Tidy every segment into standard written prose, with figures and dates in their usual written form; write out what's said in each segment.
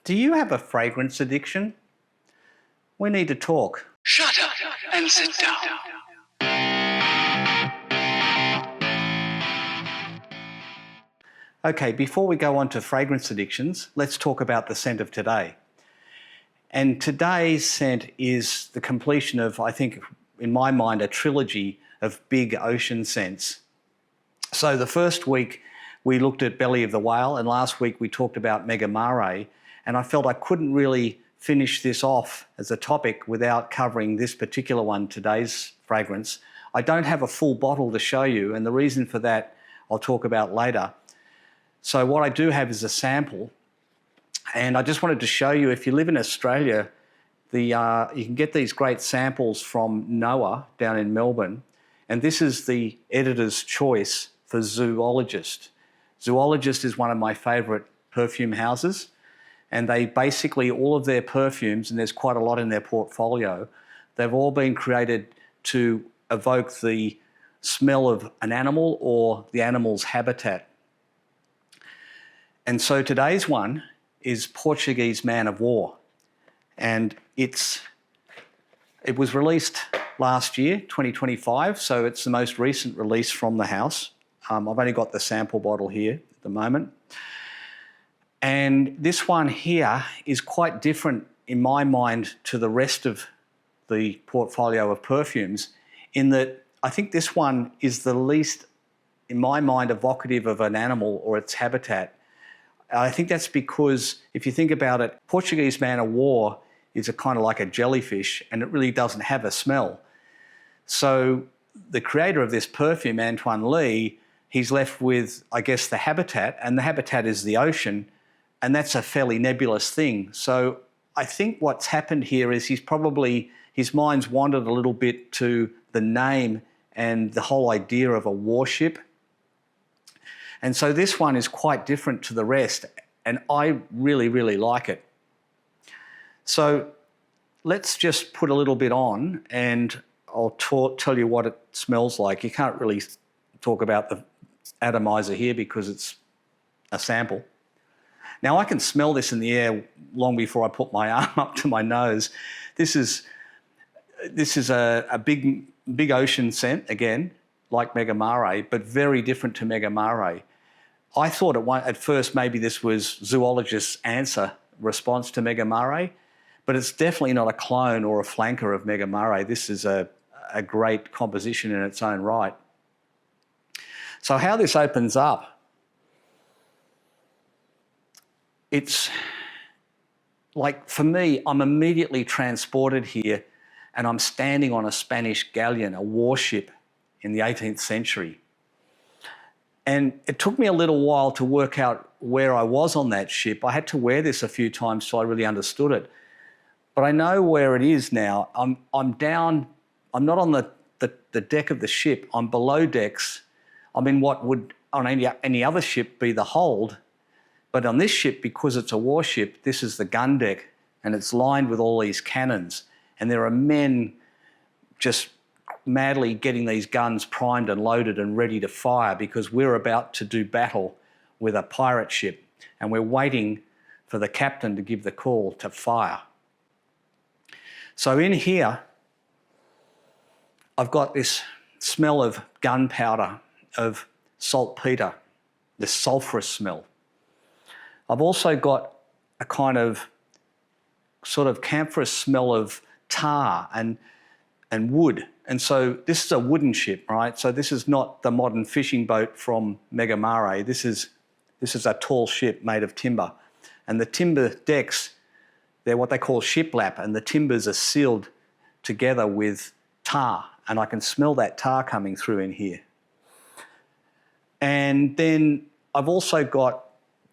Do you have a fragrance addiction? We need to talk. Shut up and sit down. Okay, before we go on to fragrance addictions, let's talk about the scent of today. And today's scent is the completion of, I think, in my mind, a trilogy of big ocean scents. So the first week we looked at Belly of the Whale, and last week we talked about Megamare, and I felt I couldn't really finish this off as a topic without covering this particular one, today's fragrance. I don't have a full bottle to show you, and the reason for that I'll talk about later. So what I do have is a sample, and I just wanted to show you, if you live in Australia, you can get these great samples from Noah down in Melbourne, and this is the editor's choice for Zoologist. Zoologist is one of my favourite perfume houses, and they basically, all of their perfumes, and there's quite a lot in their portfolio, they've all been created to evoke the smell of an animal or the animal's habitat. And so today's one is Portuguese Man O War, and it was released last year, 2025, so it's the most recent release from the house. I've only got the sample bottle here at the moment. And this one here is quite different in my mind to the rest of the portfolio of perfumes, in that I think this one is the least, in my mind, evocative of an animal or its habitat. I think that's because, if you think about it, Portuguese Man O War is a kind of like a jellyfish, and it really doesn't have a smell. So the creator of this perfume, Antoine Lie, he's left with, I guess, the habitat, and the habitat is the ocean, and that's a fairly nebulous thing. So I think what's happened here is his mind's wandered a little bit to the name and the whole idea of a warship. And so this one is quite different to the rest, and I really, really like it. So let's just put a little bit on, and I'll tell you what it smells like. You can't really talk about the atomizer here because it's a sample. Now, I can smell this in the air long before I put my arm up to my nose. This is a big ocean scent, again, like Megamare, but very different to Megamare. I thought at first maybe this was Zoologist's response to Megamare, but it's definitely not a clone or a flanker of Megamare. This is a great composition in its own right. So how this opens up, it's like, for me, I'm immediately transported here, and I'm standing on a Spanish galleon, a warship in the 18th century. And it took me a little while to work out where I was on that ship. I had to wear this a few times so I really understood it. But I know where it is now. I'm down, I'm not on the deck of the ship, I'm below decks. I'm in what would, on any other ship, be the hold. But on this ship, because it's a warship, this is the gun deck, and it's lined with all these cannons. And there are men just madly getting these guns primed and loaded and ready to fire, because we're about to do battle with a pirate ship, and we're waiting for the captain to give the call to fire. So in here, I've got this smell of gunpowder, of saltpeter, this sulphurous smell. I've also got a kind of sort of camphorous smell of tar and wood. And so this is a wooden ship, right? So this is not the modern fishing boat from Megamare. This is a tall ship made of timber. And the timber decks, they're what they call shiplap, and the timbers are sealed together with tar. And I can smell that tar coming through in here. And then I've also got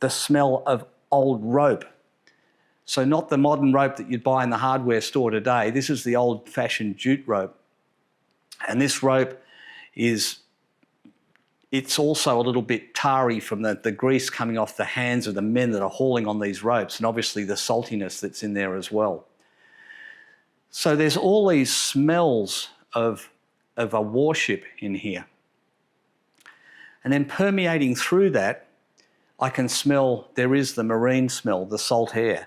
the smell of old rope. So not the modern rope that you'd buy in the hardware store today. This is the old-fashioned jute rope. And this rope it's also a little bit tarry from the grease coming off the hands of the men that are hauling on these ropes, and obviously the saltiness that's in there as well. So there's all these smells of a warship in here. And then permeating through that, I can smell, there is the marine smell, the salt air.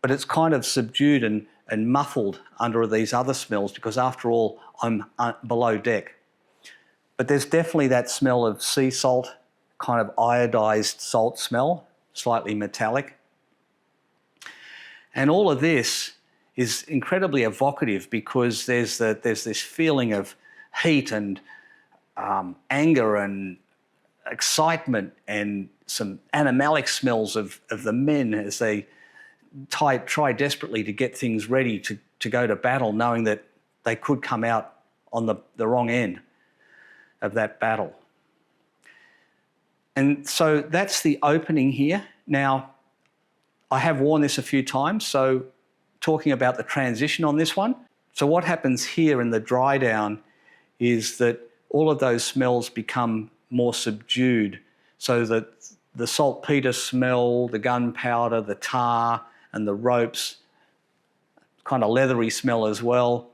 but it's kind of subdued and muffled under these other smells because after all, I'm below deck. But there's definitely that smell of sea salt, kind of iodized salt smell, slightly metallic. And all of this is incredibly evocative because there's this feeling of heat and anger and excitement and some animalic smells of the men as they try desperately to get things ready to go to battle, knowing that they could come out on the wrong end of that battle. And so that's the opening here. Now, I have worn this a few times, so talking about the transition on this one. So what happens here in the dry down is that all of those smells become more subdued, so that the saltpeter smell, the gunpowder, the tar and the ropes, kind of leathery smell as well,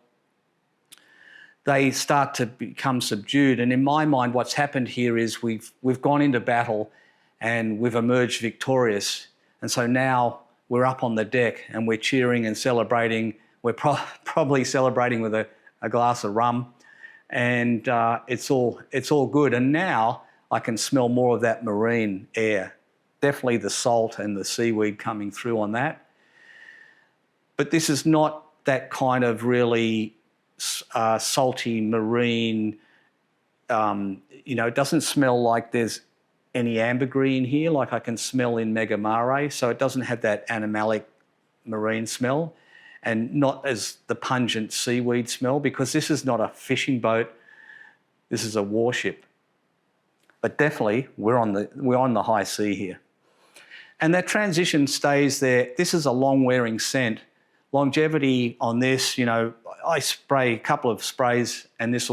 they start to become subdued. And in my mind, what's happened here is we've gone into battle and we've emerged victorious. And so now we're up on the deck and we're cheering and celebrating. We're probably celebrating with a glass of rum, and it's all good. And now I can smell more of that marine air. Definitely the salt and the seaweed coming through on that. But this is not that kind of really salty marine, it doesn't smell like there's any ambergris in here like I can smell in Megamare, so it doesn't have that animalic marine smell and not as the pungent seaweed smell, because this is not a fishing boat, this is a warship. But definitely we're on the high sea here. And that transition stays there. This is a long-wearing scent. Longevity on this, I spray a couple of sprays and this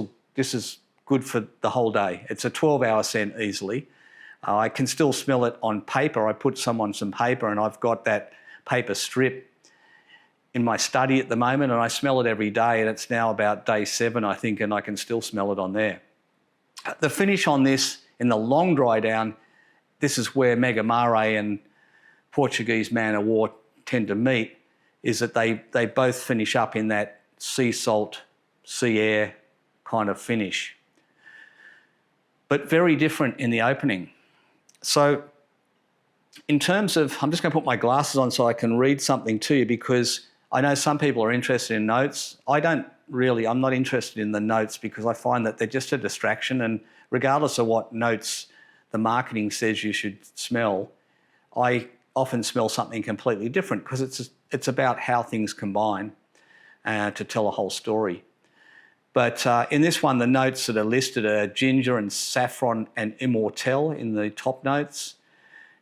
is good for the whole day. It's a 12-hour scent easily. I can still smell it on paper. I put some on some paper and I've got that paper strip in my study at the moment and I smell it every day, and it's now about day 7, I think, and I can still smell it on there. The finish on this in the long dry down, this is where Megamare and Portuguese Man O War tend to meet, is that they both finish up in that sea salt, sea air kind of finish. But very different in the opening. So in terms of, I'm just going to put my glasses on so I can read something to you, because I know some people are interested in notes. I'm not interested in the notes because I find that they're just a distraction, and regardless of what notes the marketing says you should smell, I often smell something completely different because it's about how things combine to tell a whole story. But in this one, the notes that are listed are ginger and saffron and immortelle in the top notes.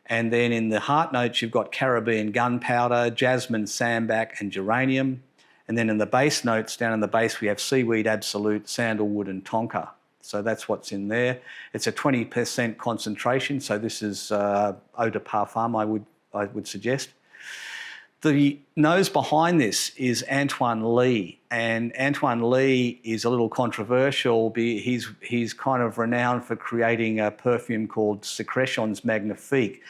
And then in the heart notes, you've got Caribbean gunpowder, jasmine, sambac, and geranium. And then in the base notes, down in the base, we have seaweed absolute, sandalwood, and tonka. So that's what's in there. It's a 20% concentration, so this is eau de parfum, I would suggest. The nose behind this is Antoine Lie, and Antoine Lie is a little controversial. He's kind of renowned for creating a perfume called Sécrétions Magnifiques,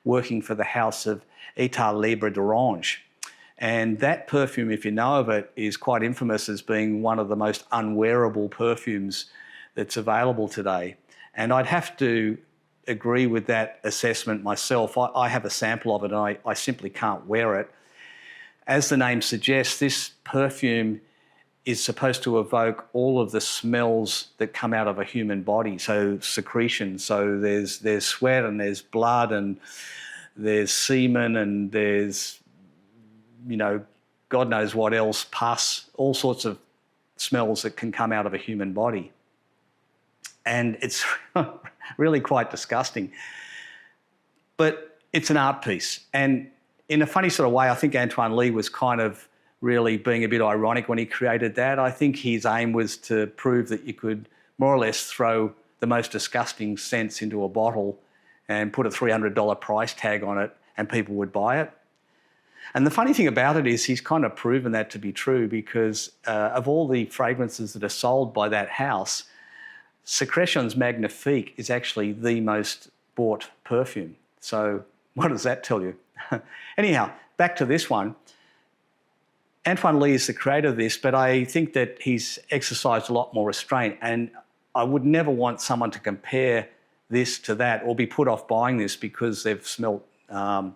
working for the house of État Libre d'Orange. And that perfume, if you know of it, is quite infamous as being one of the most unwearable perfumes that's available today. And I'd have to agree with that assessment myself. I have a sample of it and I simply can't wear it. As the name suggests, this perfume is supposed to evoke all of the smells that come out of a human body, so secretion. So there's sweat and there's blood and there's semen and there's, God knows what else, pus, all sorts of smells that can come out of a human body. And it's really quite disgusting. But it's an art piece. And in a funny sort of way, I think Antoine Lie was kind of really being a bit ironic when he created that. I think his aim was to prove that you could more or less throw the most disgusting scents into a bottle and put a $300 price tag on it and people would buy it. And the funny thing about it is he's kind of proven that to be true, because of all the fragrances that are sold by that house, Sécrétions Magnifiques is actually the most bought perfume. So what does that tell you? Anyhow, back to this one. Antoine Lie is the creator of this, but I think that he's exercised a lot more restraint, and I would never want someone to compare this to that or be put off buying this because they've smelt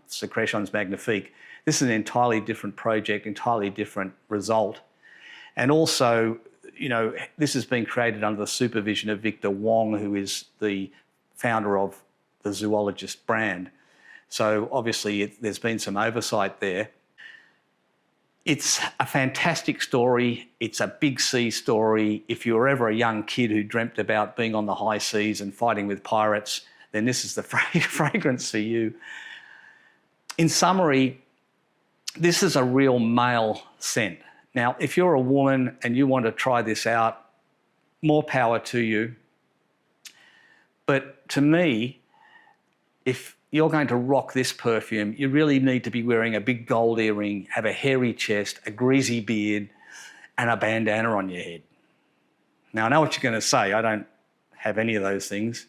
Secretions Magnifique. This is an entirely different project, entirely different result. And also, you know, this has been created under the supervision of Victor Wong, who is the founder of the Zoologist brand. So obviously there's been some oversight there. It's a fantastic story. It's a big sea story. If you were ever a young kid who dreamt about being on the high seas and fighting with pirates, then this is the fragrance for you. In summary, this is a real male scent. Now, if you're a woman and you want to try this out, more power to you. But to me, if you're going to rock this perfume, you really need to be wearing a big gold earring, have a hairy chest, a greasy beard, and a bandana on your head. Now, I know what you're going to say. I don't have any of those things.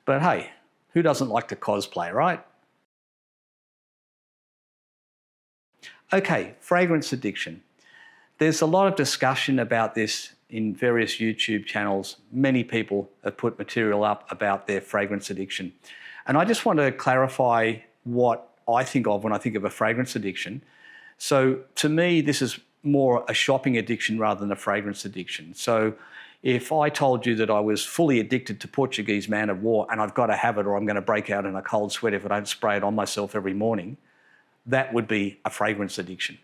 But hey, who doesn't like to cosplay, right? Okay, fragrance addiction. There's a lot of discussion about this in various YouTube channels. Many people have put material up about their fragrance addiction. And I just want to clarify what I think of when I think of a fragrance addiction. So to me, this is more a shopping addiction rather than a fragrance addiction. So if I told you that I was fully addicted to Portuguese Man O War and I've got to have it or I'm going to break out in a cold sweat if I don't spray it on myself every morning, that would be a fragrance addiction.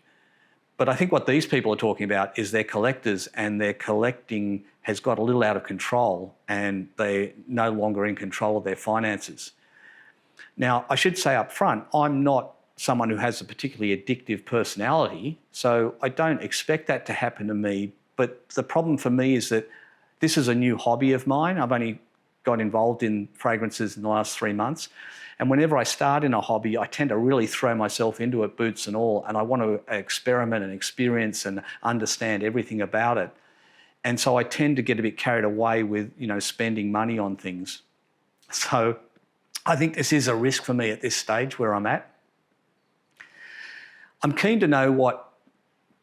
But I think what these people are talking about is they're collectors, and their collecting has got a little out of control and they're no longer in control of their finances. Now, I should say up front, I'm not someone who has a particularly addictive personality, so I don't expect that to happen to me. But the problem for me is that this is a new hobby of mine. I've only got involved in fragrances in the last 3 months. And whenever I start in a hobby, I tend to really throw myself into it, boots and all, and I want to experiment and experience and understand everything about it. And so I tend to get a bit carried away with, you know, spending money on things. So I think this is a risk for me at this stage where I'm at. I'm keen to know what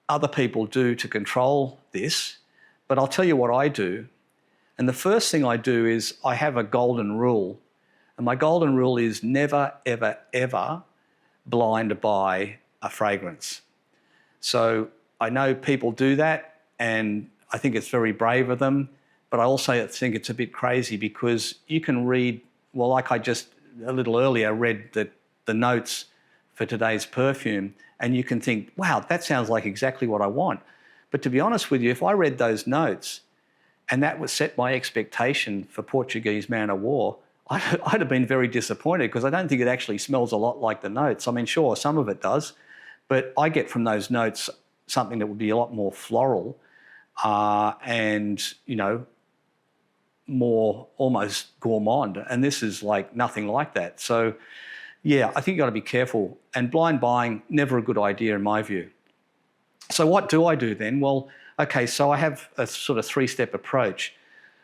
other people do to control this, but I'll tell you what I do. And the first thing I do is I have a golden rule. And my golden rule is never, ever, ever blind buy a fragrance. So I know people do that, and I think it's very brave of them, but I also think it's a bit crazy because you can read, well, like I just a little earlier read the notes for today's perfume, and you can think, wow, that sounds like exactly what I want. But to be honest with you, if I read those notes and that was set my expectation for Portuguese Man O War, I'd have been very disappointed because I don't think it actually smells a lot like the notes. I mean, sure, some of it does, but I get from those notes something that would be a lot more floral and, you know, more almost gourmand. And this is like nothing like that. So, yeah, I think you've got to be careful. And blind buying, never a good idea in my view. So what do I do then? Well, okay, so I have a sort of 3-step approach.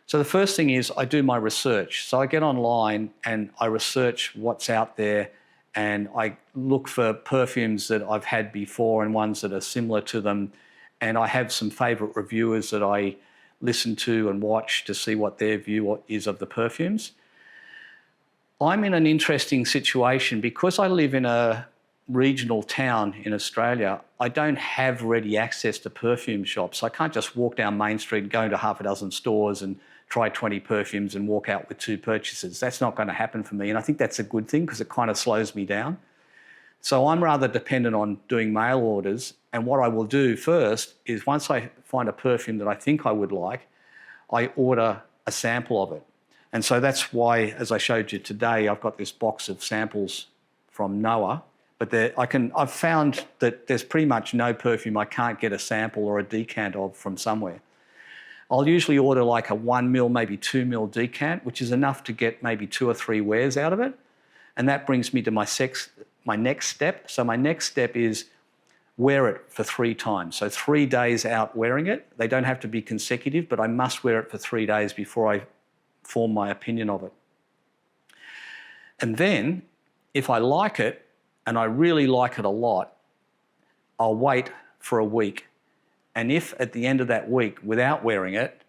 So the first thing is I do my research. So I get online and I research what's out there, and I look for perfumes that I've had before and ones that are similar to them. And I have some favourite reviewers that I listen to and watch to see what their view is of the perfumes. I'm in an interesting situation because I live in a regional town in Australia. I don't have ready access to perfume shops. I can't just walk down Main Street and go into half a dozen stores and try 20 perfumes and walk out with 2 purchases. That's not going to happen for me, and I think that's a good thing because it kind of slows me down. So I'm rather dependent on doing mail orders, and what I will do first is once I find a perfume that I think I would like, I order a sample of it. And so that's why, as I showed you today, I've got this box of samples from Noah. But I've found that there's pretty much no perfume I can't get a sample or a decant of from somewhere. I'll usually order like a 1 ml, maybe 2 ml decant, which is enough to get maybe 2 or 3 wears out of it. And that brings me to my next step. So my next step is wear it for 3 times. So 3 days out wearing it. They don't have to be consecutive, but I must wear it for 3 days before I form my opinion of it. And then if I like it, and I really like it a lot, I'll wait for a week. And if at the end of that week, without wearing it,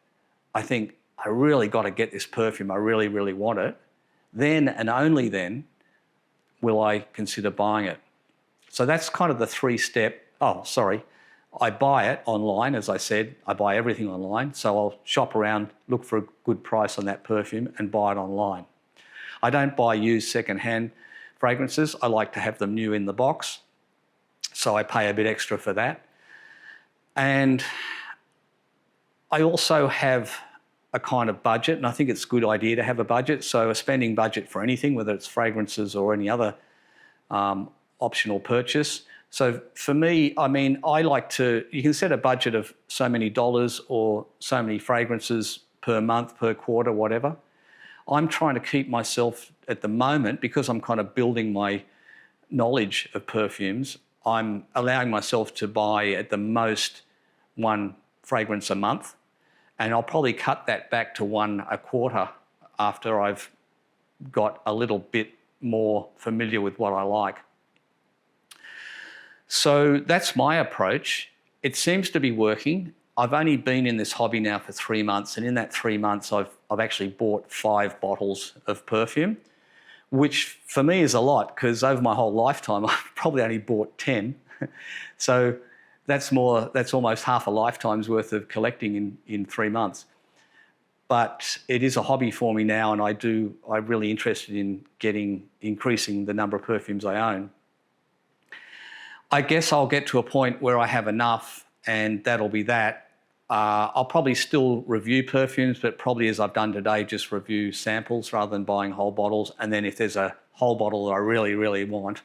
I think I really got to get this perfume, I really, really want it, then and only then will I consider buying it. So that's kind of the three-step, I buy it online, as I said. I buy everything online. So I'll shop around, look for a good price on that perfume and buy it online. I don't buy used second-hand fragrances. I like to have them new in the box. So I pay a bit extra for that. And I also have a kind of budget, and I think it's a good idea to have a budget. So a spending budget for anything, whether it's fragrances or any other optional purchase. So for me, I mean, you can set a budget of so many dollars or so many fragrances per month, per quarter, whatever. I'm trying to keep myself at the moment, because I'm kind of building my knowledge of perfumes, I'm allowing myself to buy at the most one fragrance a month. And I'll probably cut that back to one a quarter after I've got a little bit more familiar with what I like. So that's my approach. It seems to be working. I've only been in this hobby now for 3 months, and in that 3 months I've actually bought 5 bottles of perfume, which for me is a lot, because over my whole lifetime I've probably only bought 10. So that's almost half a lifetime's worth of collecting in 3 months. But it is a hobby for me now, and I'm really interested in increasing the number of perfumes I own. I guess I'll get to a point where I have enough, and that'll be that. I'll probably still review perfumes, but probably, as I've done today, just review samples rather than buying whole bottles. And then if there's a whole bottle that I really, really want,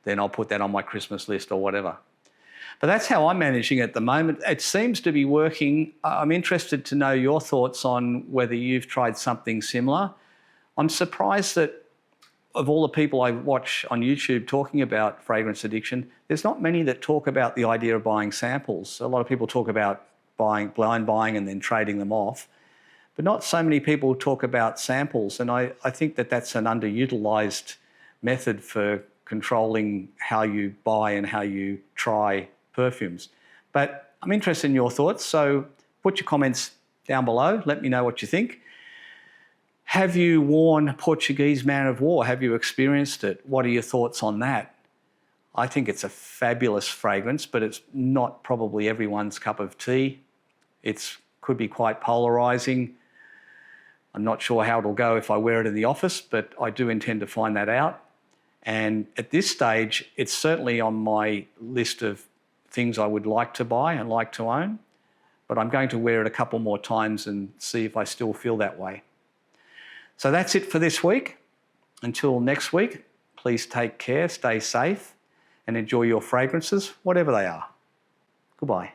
then I'll put that on my Christmas list or whatever. But that's how I'm managing it at the moment. It seems to be working. I'm interested to know your thoughts on whether you've tried something similar. I'm surprised that of all the people I watch on YouTube talking about fragrance addiction, there's not many that talk about the idea of buying samples. A lot of people talk about blind buying and then trading them off, but not so many people talk about samples. And I think that that's an underutilized method for controlling how you buy and how you try perfumes. But I'm interested in your thoughts, so put your comments down below. Let me know what you think. Have you worn Portuguese Man O War? Have you experienced it? What are your thoughts on that? I think it's a fabulous fragrance, but it's not probably everyone's cup of tea. It could be quite polarizing. I'm not sure how it'll go if I wear it in the office, but I do intend to find that out. And at this stage, it's certainly on my list of things I would like to buy and like to own, but I'm going to wear it a couple more times and see if I still feel that way. So that's it for this week. Until next week, please take care, stay safe, and enjoy your fragrances, whatever they are. Goodbye.